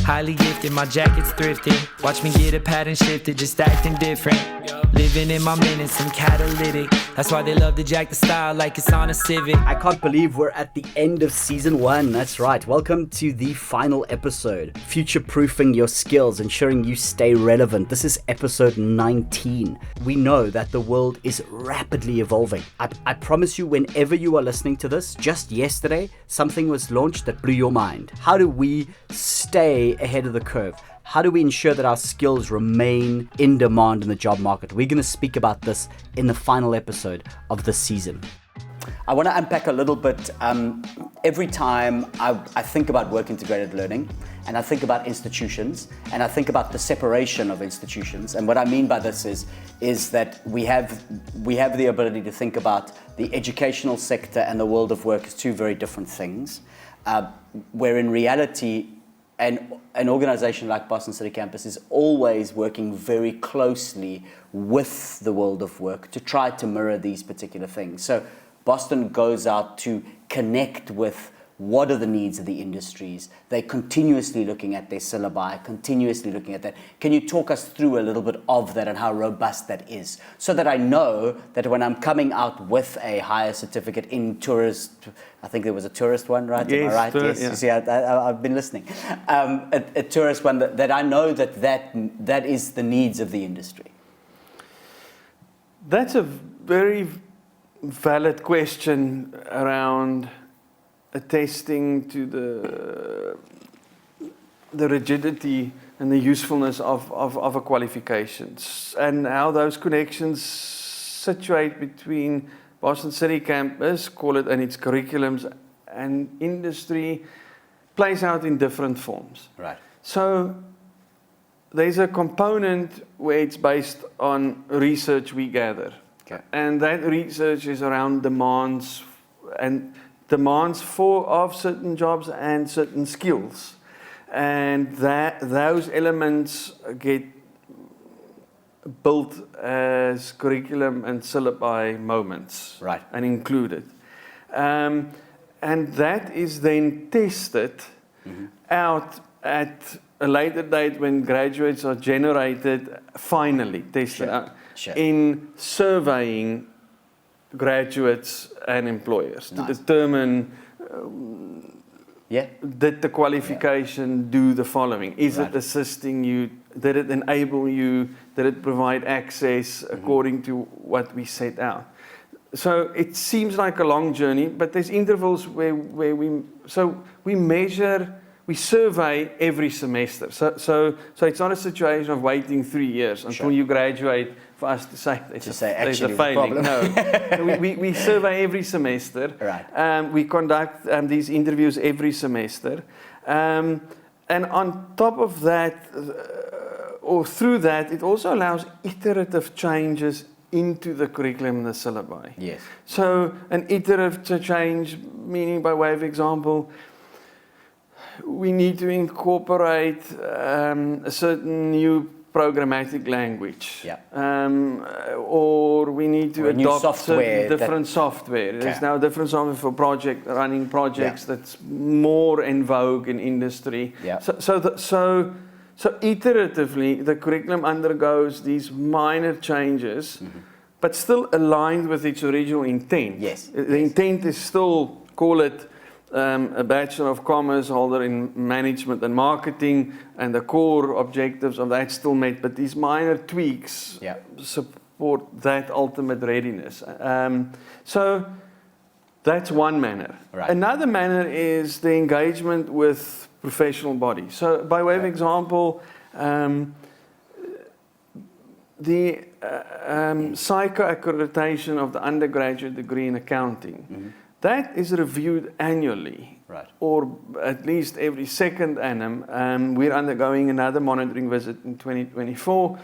Highly gifted, my jacket's thrifted. Watch me get a pattern shifted, just acting different. Living in my minutes, I'm catalytic. That's why they love to jack the style like it's on a Civic. I can't believe we're at the end of season 1. That's right. Welcome to the final episode. Future-proofing your skills, ensuring you stay relevant. This is episode 19. We know that the world is rapidly evolving. I promise you, whenever you are listening to this, just yesterday, something was launched that blew your mind. How do we stay ahead of the curve? How do we ensure that our skills remain in demand in the job market? We're going to speak about this in the final episode of this season. I want to unpack a little bit. Every time I think about work integrated learning, and I think about institutions, and I think about the separation of institutions. And what I mean by this is that we have the ability to think about the educational sector and the world of work as two very different things, where in reality, an organization like Boston City Campus is always working very closely with the world of work to try to mirror these particular things. So Boston goes out to connect with what are the needs of the industries. They're continuously looking at their syllabi, continuously looking at that. Can you talk us through a little bit of that and how robust that is? So that I know that when I'm coming out with a higher certificate in tourist, I think there was a tourist one, right? Yes, am I right? Yes, yeah. You see, I've been listening. A tourist one that I know that is the needs of the industry. That's a very valid question around attesting to the rigidity and the usefulness of a qualifications, and how those connections situate between Boston City Campus, call it, and its curriculums, and industry plays out in different forms. Right. So there's a component where it's based on research we gather. Okay. And that research is around demands of certain jobs and certain skills. And those elements get built as curriculum and syllabi moments. Right. And included. And that is then tested out at a later date when graduates are generated, finally tested out in surveying graduates and employers to determine did the qualification do the following? Is it assisting you? Did it enable you? Did it provide access according to what we set out? So it seems like a long journey, but there's intervals where we measure, we survey every semester. So it's not a situation of waiting 3 years until you graduate for us to say there's a failing. No, we survey every semester. Right. We conduct these interviews every semester, and on top of that, or through that, it also allows iterative changes into the curriculum and the syllabi. Yes. So an iterative change, meaning by way of example, we need to incorporate a certain new programmatic language, or we need to adopt different software. There's now different software for running projects that's more in vogue in industry. Yeah. So iteratively, the curriculum undergoes these minor changes, but still aligned with its original intent. Yes. The intent is still, call it, a Bachelor of Commerce holder in Management and Marketing, and the core objectives of that still met, but these minor tweaks support that ultimate readiness. So that's one manner. Right. Another manner is the engagement with professional bodies. So by way of example, the psycho accreditation of the undergraduate degree in accounting. That is reviewed annually, or at least every second annum. We're undergoing another monitoring visit in 2024,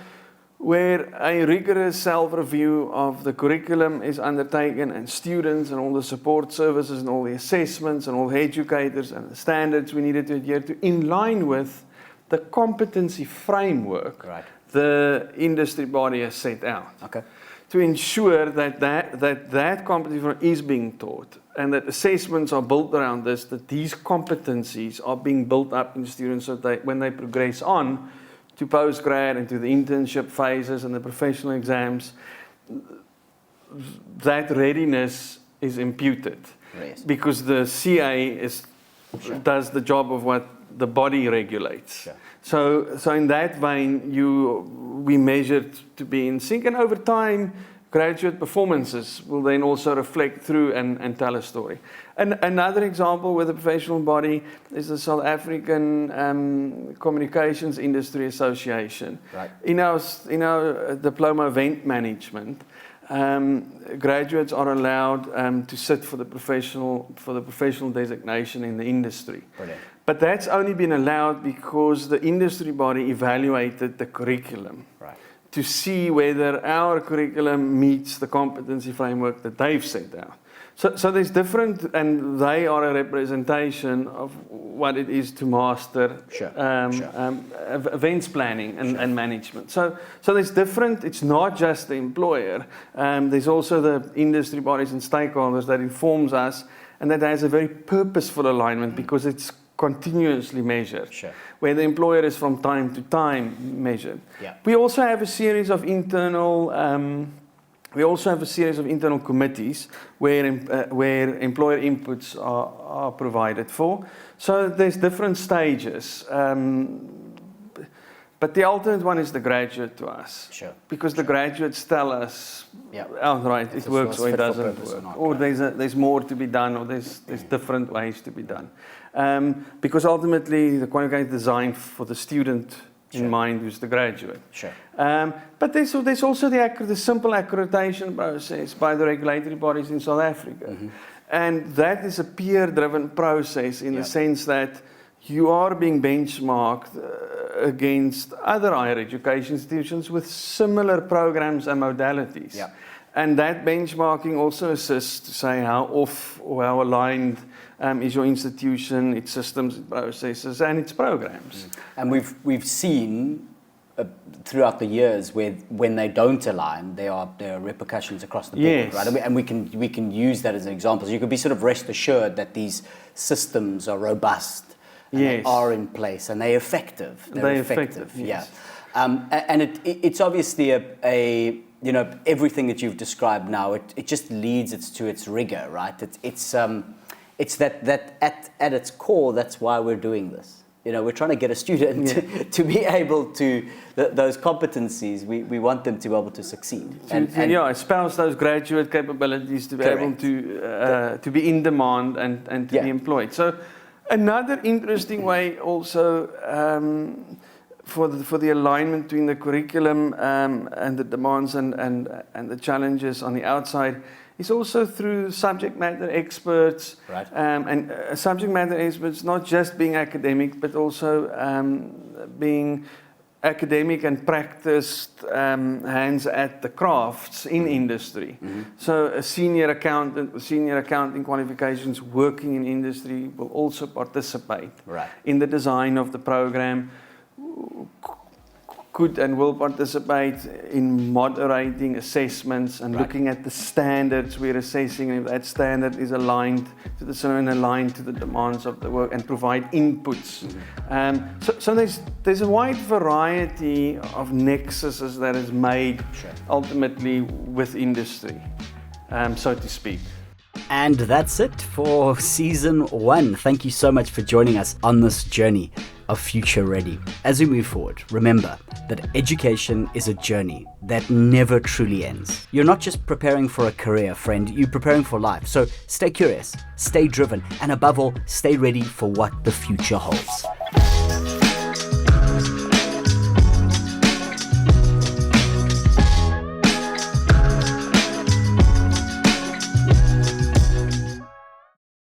where a rigorous self-review of the curriculum is undertaken, and students and all the support services and all the assessments and all the educators and the standards we needed to adhere to in line with the competency framework the industry body has set out. Okay. to ensure that competency is being taught and that assessments are built around this, that these competencies are being built up in students so that when they progress on to postgrad and to the internship phases and the professional exams, that readiness is imputed. Yes. Because the CA does the job of what the body regulates. Sure. So in that vein, we measured to be in sync, and over time, graduate performances will then also reflect through and tell a story. And another example with the professional body is the South African Communications Industry Association. Right. In our diploma event management, graduates are allowed to sit for the professional designation in the industry. Brilliant. But that's only been allowed because the industry body evaluated the curriculum. Right. To see whether our curriculum meets the competency framework that they've set out. So there's different, and they are a representation of what it is to master events planning and management. So there's different, it's not just the employer, there's also the industry bodies and stakeholders that informs us, and that has a very purposeful alignment because it's continuously measured, where the employer is from time to time measured. Yeah. We also have a series of internal committees where employer inputs are provided for. So there's different stages. But the ultimate one is the graduate to us. Sure. Because the graduates tell us outright it works or it doesn't work. Or there's more to be done, or there's different ways to be done. Because ultimately the qualification is designed for the student in mind who's the graduate. Sure. But there's also the simple accreditation process by the regulatory bodies in South Africa. Mm-hmm. And that is a peer-driven process in the sense that you are being benchmarked against other higher education institutions with similar programs and modalities. Yeah. And that benchmarking also assists to say how off or how aligned is your institution, its systems, its processes, and its programs. And we've seen throughout the years where when they don't align, there are repercussions across the board, right? And we can use that as an example. So you can be sort of rest assured that these systems are robust. And they are in place and they're effective. They're effective. Yes. And it's obviously everything that you've described now. It just leads it to its rigor, right? It's that at its core, that's why we're doing this. We're trying to get a student to be able to those competencies. We want them to be able to succeed. And espouse those graduate capabilities to be able to be in demand and to be employed. So. Another interesting way also for the alignment between the curriculum and the demands and the challenges on the outside is also through subject matter experts. Right. And subject matter experts not just being academic but also being academic and practiced hands at the crafts in industry. Mm-hmm. So a senior accountant with senior accounting qualifications working in industry will also participate in the design of the program, could and will participate in moderating assessments and looking at the standards we're assessing, and if that standard is aligned to the and aligned to the demands of the work, and provide inputs. Mm-hmm. So there's a wide variety of nexuses that is made ultimately with industry, so to speak. And that's it for season 1. Thank you so much for joining us on this journey of Future Ready. As we move forward, remember that education is a journey that never truly ends. You're not just preparing for a career, friend, you're preparing for life. So stay curious, stay driven, and above all, stay ready for what the future holds.